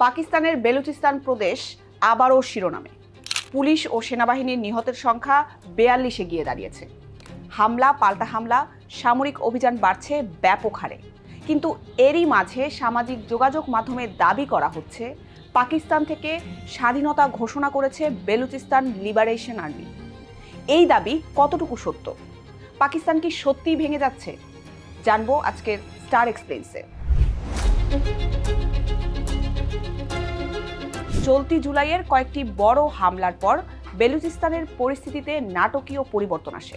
পাকিস্তানের বেলুচিস্তান প্রদেশ আবারও শিরোনামে। পুলিশ ও সেনাবাহিনীর নিহতের সংখ্যা 42-এ গিয়ে দাঁড়িয়েছে। হামলা পাল্টা হামলা, সামরিক অভিযান বাড়ছে ব্যাপক হারে। কিন্তু এরই মাঝে সামাজিক যোগাযোগ মাধ্যমে দাবি করা হচ্ছে পাকিস্তান থেকে স্বাধীনতা ঘোষণা করেছে বেলুচিস্তান লিবারেশন আর্মি। এই দাবি কতটুকু সত্য? পাকিস্তান কি সত্যিই ভেঙে যাচ্ছে? জানবো আজকের স্টার এক্সপ্লেন্সে। চলতি জুলাইয়ের কয়েকটি বড় হামলার পর বেলুচিস্তানের পরিস্থিতিতে নাটকীয় পরিবর্তন আসে।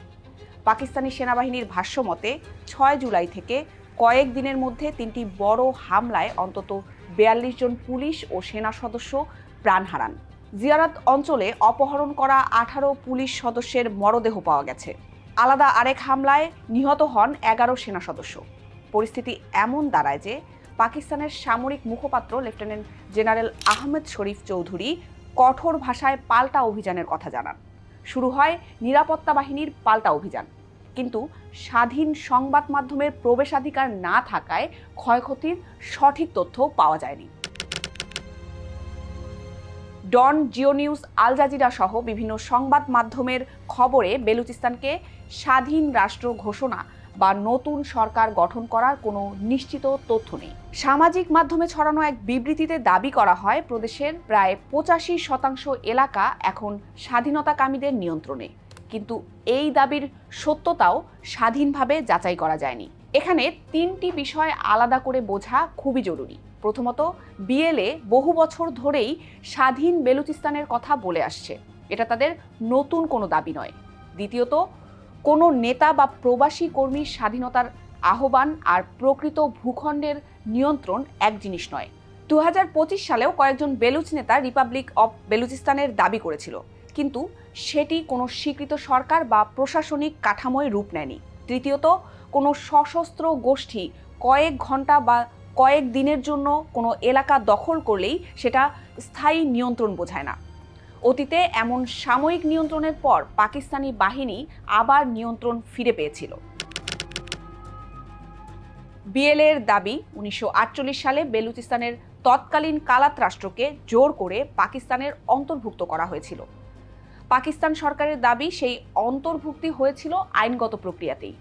পাকিস্তানি সেনাবাহিনীর ভাষ্যমতে 6 জুলাই থেকে কয়েক দিনের মধ্যে 3টি বড় হামলায় অন্তত 42 জন পুলিশ ও সেনা সদস্য প্রাণ হারান। জিয়ারাত অঞ্চলে অপহরণ করা 18 পুলিশ সদস্যের মরদেহ পাওয়া গেছে। আলাদা আরেক হামলায় নিহত হন 11 সেনা সদস্য। পরিস্থিতি এমন দাঁড়ায় যে পাকিস্তানের সামরিক মুখপাত্র লেফটেন্যান্ট জেনারেল আহমেদ শরীফ চৌধুরী কঠোর ভাষায় পাল্টা অভিযানের কথা জানান। শুরু হয় নিরাপত্তা বাহিনীর পাল্টা অভিযান, কিন্তু স্বাধীন সংবাদ মাধ্যমের প্রবেশাধিকার না থাকায় ক্ষয়ক্ষতির সঠিক তথ্য পাওয়া যায়নি। ডন, জিও নিউজ, আল জাজিরা সহ বিভিন্ন সংবাদ মাধ্যমের খবরে বেলুচিস্তানকে স্বাধীন রাষ্ট্র ঘোষণা বা নতুন সরকার গঠন করার কোনো নিশ্চিত তথ্য নেই। সামাজিক মাধ্যমে ছড়ানো এক বিবৃতিতে দাবি করা হয় প্রদেশের প্রায় 85% এলাকা এখন স্বাধীনতাকামীদের নিয়ন্ত্রণে, কিন্তু এই দাবির সত্যতাও স্বাধীনভাবে যাচাই করা যায়নি। এখানে 3টি বিষয় আলাদা করে বোঝা খুবই জরুরি। প্রথমত, বিএলএ বহু বছর ধরেই স্বাধীন বেলুচিস্তানের কথা বলে আসছে, এটা তাদের নতুন কোনো দাবি নয়। দ্বিতীয়ত, কোনো নেতা বা প্রবাসী কর্মীর স্বাধীনতার আহ্বান আর প্রকৃত ভূখণ্ডের নিয়ন্ত্রণ এক জিনিস নয়। 2025 সালেও কয়েকজন বেলুচ নেতা রিপাবলিক অব বেলুচিস্তানের দাবি করেছিল, কিন্তু সেটি কোনো স্বীকৃত সরকার বা প্রশাসনিক কাঠামোয় রূপ নেয়নি। তৃতীয়ত, কোনো সশস্ত্র গোষ্ঠী কয়েক ঘন্টা বা কয়েক দিনের জন্য কোনো এলাকা দখল করলেই সেটা স্থায়ী নিয়ন্ত্রণ বোঝায় না। অতীতে এমন সাময়িক নিয়ন্ত্রণের পর পাকিস্তানি বাহিনী আবার নিয়ন্ত্রণ ফিরে পেয়েছিল। বিএলএর দাবি 1948 সালে বেলুচিস্তানের তৎকালীন কালাত রাষ্ট্রকে জোর করে পাকিস্তানের অন্তর্ভুক্ত করা হয়েছিল। পাকিস্তান সরকারের দাবি সেই অন্তর্ভুক্তি হয়েছিল আইনগত প্রক্রিয়াতেই।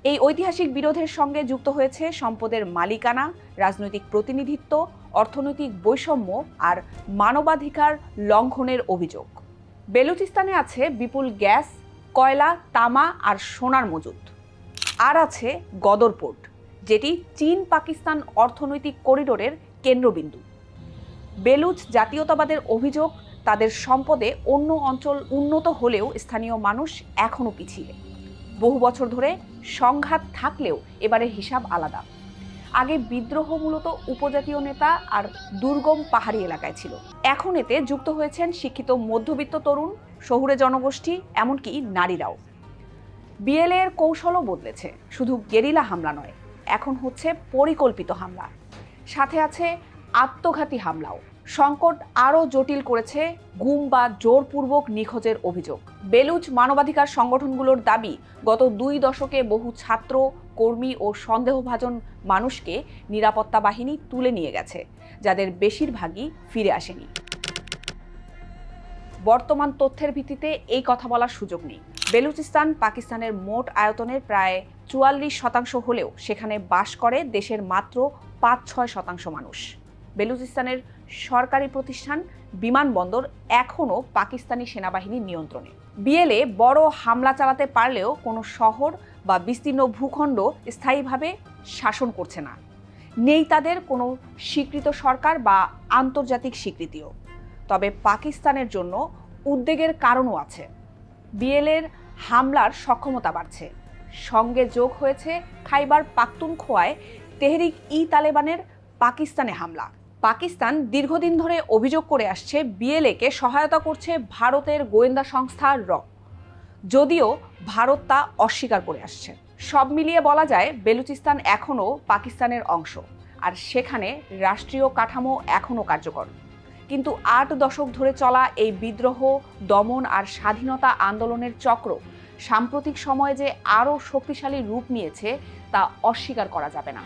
এই ঐতিহাসিক বিরোধের সঙ্গে যুক্ত হয়েছে সম্পদের মালিকানা, রাজনৈতিক প্রতিনিধিত্ব, অর্থনৈতিক বৈষম্য আর মানবাধিকার লঙ্ঘনের অভিযোগ। বেলুচিস্তানে আছে বিপুল গ্যাস, কয়লা, তামা আর সোনার মজুদ। আর আছে গদর পোর্ট, যেটি চীন পাকিস্তান অর্থনৈতিক করিডোরের কেন্দ্রবিন্দু। বেলুচ জাতীয়তাবাদের অভিযোগ, তাদের সম্পদে অন্য অঞ্চল উন্নত হলেও স্থানীয় মানুষ এখনও পিছিয়ে। বহু বছর ধরে সংঘাত থাকলেও এবারে হিসাব আলাদা। আগে বিদ্রোহ মূলত উপজাতীয় নেতা আর দুর্গম পাহাড়ি এলাকায় ছিল। এখন এতে যুক্ত হয়েছেন শিক্ষিত মধ্যবিত্ত তরুণ, শহুরে জনগোষ্ঠী, এমনকি নারীরাও। বিএলএর কৌশলও বদলেছে। শুধু গেরিলা হামলা নয়, এখন হচ্ছে পরিকল্পিত হামলা, সাথে আছে আত্মঘাতী হামলাও। সংকট আরও জটিল করেছে গুম বা জোরপূর্বক নিখোঁজের অভিযোগ। বেলুচ মানবাধিকার সংগঠনগুলোর দাবি, গত 2 দশকে বহু ছাত্র, কর্মী ও সন্দেহভাজন মানুষকে নিরাপত্তা বাহিনী তুলে নিয়ে গেছে, যাদের বেশিরভাগই ফিরে আসেনি। বর্তমান তথ্যের ভিত্তিতে এই কথা বলার সুযোগ নেই। বেলুচিস্তান পাকিস্তানের মোট আয়তনের প্রায় 44% হলেও সেখানে বাস করে দেশের মাত্র 5-6% মানুষ। বেলুচিস্তানের সরকারি প্রতিষ্ঠান, বিমানবন্দর এখনও পাকিস্তানি সেনাবাহিনীর নিয়ন্ত্রণে। বিএলএ বড় হামলা চালাতে পারলেও কোনো শহর বা বিস্তীর্ণ ভূখণ্ড স্থায়ীভাবে শাসন করছে না। নেই তাদের কোনো স্বীকৃত সরকার বা আন্তর্জাতিক স্বীকৃতিও। তবে পাকিস্তানের জন্য উদ্বেগের কারণও আছে। বিএলএর হামলার সক্ষমতা বাড়ছে, সঙ্গে যোগ হয়েছে খাইবার পাখতুনখোয়ায় তেহরিক-ই-তালেবানের পাকিস্তানে হামলা। পাকিস্তান দীর্ঘদিন ধরে অভিযোগ করে আসছে বিএলএকে সহায়তা করছে ভারতের গোয়েন্দা সংস্থা র, যদিও ভারত তা অস্বীকার করে আসছে। সব মিলিয়ে বলা যায় বেলুচিস্তান এখনও পাকিস্তানের অংশ, আর সেখানে রাষ্ট্রীয় কাঠামো এখনও কার্যকর। কিন্তু 8 দশক ধরে চলা এই বিদ্রোহ, দমন আর স্বাধীনতা আন্দোলনের চক্র সাম্প্রতিক সময়ে যে আরও শক্তিশালী রূপ নিয়েছে তা অস্বীকার করা যাবে না।